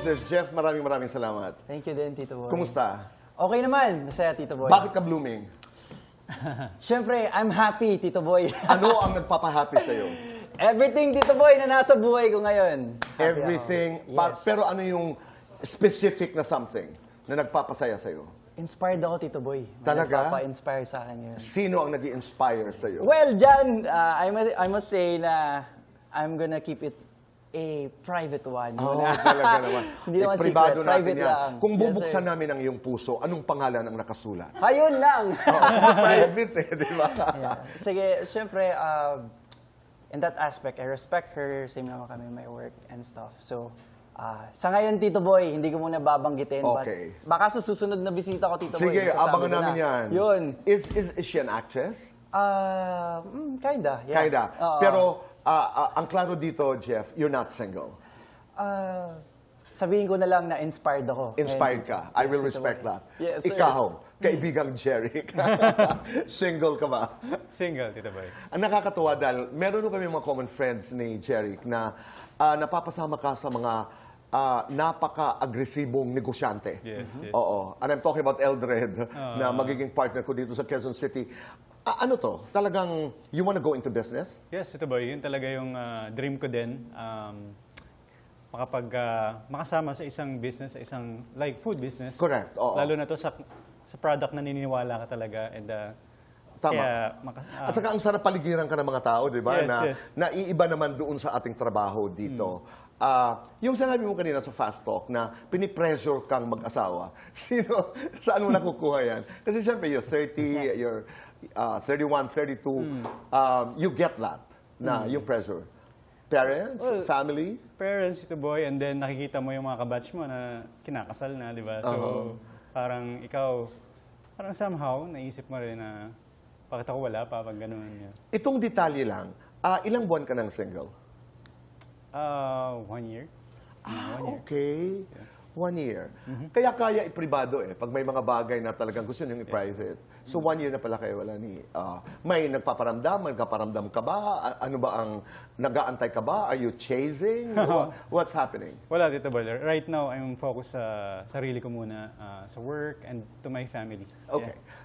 Sir Jeff, maraming salamat. Thank you din, Tito Boy. Kumusta? Okay naman, masaya, Tito Boy. Bakit ka blooming? Siyempre, I'm happy, Tito Boy. Ano ang nagpapahappy sa'yo? Everything, Tito Boy, na nasa buhay ko ngayon. Happy Everything. ako. Yes. Pero ano yung specific na something na nagpapasaya sa'yo? Inspired ako, Tito Boy. Talaga? Nagpapa-inspire sa akin yun. Sino ang nag-i-inspire sa'yo? Well, dyan, I must say na I'm gonna keep it a private one. Oh, talaga naman. Hindi naman privado secret, natin private yan. lang. Kung Yes, bubuksan sir. namin ang iyong puso, anong pangalan ang nakasulat? Ayun lang! Private di ba? Yeah. Sige, syempre, in that aspect, I respect her. Same naman kami my work and stuff. So, sa ngayon, Tito Boy, hindi ko muna babanggitin. Okay. But baka sa susunod na bisita ko, Tito Boy, Sige, masasabi abangan ko namin na. yan. Yun. Is she an actress? Kinda, yeah. Kinda. Oo. Pero, ang klaro dito, Jeff, you're not single. Sabihin ko na lang na inspired ako. Inspired ka. I will Yes, Tito respect Boy. that. Yes, sir. Ikaw, kaibigang Jerry. Single ka ba? Single, Tito Boy. Ang nakakatuwa dahil meron kami mga common friends ni Jerry na napapasama ka sa mga napaka-agresibong negosyante. Yes, yes. Oo. And I'm talking about Eldred na magiging partner ko dito sa Quezon City. Ano to? Talagang you wanna go into business? Yes, Tito Boy. Yun talaga yung dream ko din. Makasama sa isang business, sa isang like food business. Correct, oo. Lalo na to sa product na naniniwala ka talaga. And, Tama. kaya, At saka ang sarap paligiran ka ng mga tao, di ba? Yes, na yes. naiiba naman doon sa ating trabaho dito. Yung sinabi mo kanina sa Fast Talk na pinipressure kang mag-asawa. Saan mo nakukuha yan? Kasi syempre, you're 30, you're 31, 32. You get that na yung pressure. Parents, Well, family. parents, Tito Boy, and then nakikita mo yung mga kabatch mo na kinakasal na, di ba? So, parang ikaw, parang somehow, naisip mo rin na bakit ako wala pa pag ganun. Yeah. Itong detalye lang, ilang buwan ka ng single? 1 year. Okay. 1 year. Kaya kaya ipribado eh, pag may mga bagay na talagang gusto nyo i-private. So 1 year na pala kayo wala ni... may nagpaparamdam ka ba? Ano ba ang... Nag-aantay ka ba? Are you chasing? What's happening? Wala, Tito Boy. Right now, I'm focused sa sarili ko muna, sa work and to my family. Okay. Yeah.